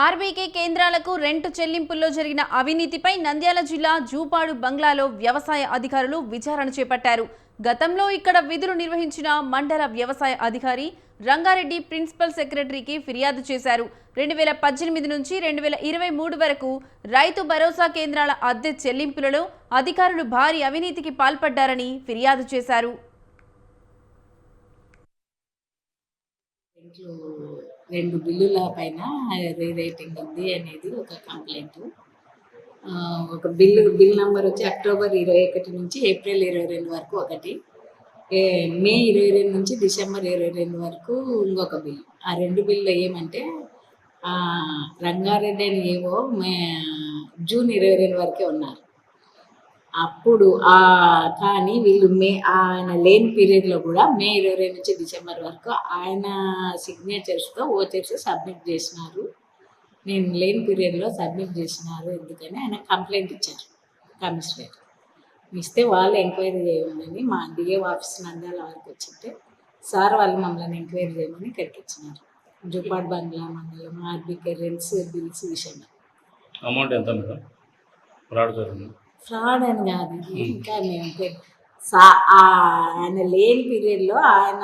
RBK కేంద్రాలకు rent చెల్లింపుల్లో జరిగిన అవినీతిపై నంద్యాల జిల్లా జూపాడు బంగ్లాలో వ్యవసాయ అధికారులు విచారణ చేపట్టారు. గతంలో ఇక్కడ విధులు నిర్వహించిన మండల వ్యవసాయ అధికారి రంగారెడ్డి ప్రిన్సిపల్ సెక్రటరీకి ఫిర్యాదు చేశారు. 2018 నుంచి 2023 వరకు రైతు భరోసా కేంద్రాల అద్దె చెల్లింపులలో అధికారులు భారీ అవినీతికి పాల్పడ్డారని ఫిర్యాదు చేశారు. రెండు బిల్లుల పైన రీరేటింగ్ ఉంది అనేది ఒక కంప్లైంట్. ఒక బిల్ నంబర్ వచ్చి అక్టోబర్ 21 నుంచి ఏప్రిల్ 22 వరకు ఒకటి, మే 22 నుంచి డిసెంబర్ 22 వరకు ఇంకొక బిల్లు. ఆ రెండు బిల్లు ఏమంటే రంగారెడ్డి అని ఏవో జూన్ 22 వరకే ఉన్నారు. అప్పుడు కానీ వీళ్ళు ఆయన లేని పీరియడ్లో కూడా మే 22 నుంచి డిసెంబర్ వరకు ఆయన సిగ్నేచర్స్తో ఓచర్స్ సబ్మిట్ చేసినారు. నేను లేని పీరియడ్లో సబ్మిట్ చేసినారు ఎందుకని ఆయన కంప్లైంట్ ఇచ్చారు కమిషనర్. ఇస్తే వాళ్ళు ఎంక్వైరీ చేయమని మా డిఏ ఆఫీస్ నంద్యాల వరకు వచ్చింటే సార్ వాళ్ళు మమ్మల్ని ఎంక్వైరీ చేయమని ఇక్కడికి ఇచ్చినారు. జూపాడు బంగ్లా మండలం ఆర్బీకే రెంట్స్ బిల్స్ విషయంలో. అమౌంట్ ఎంత మేడం? ఫ్రాడ్ అని కాదు, ఇంకా మేము ఆయన లేని పీరియడ్లో ఆయన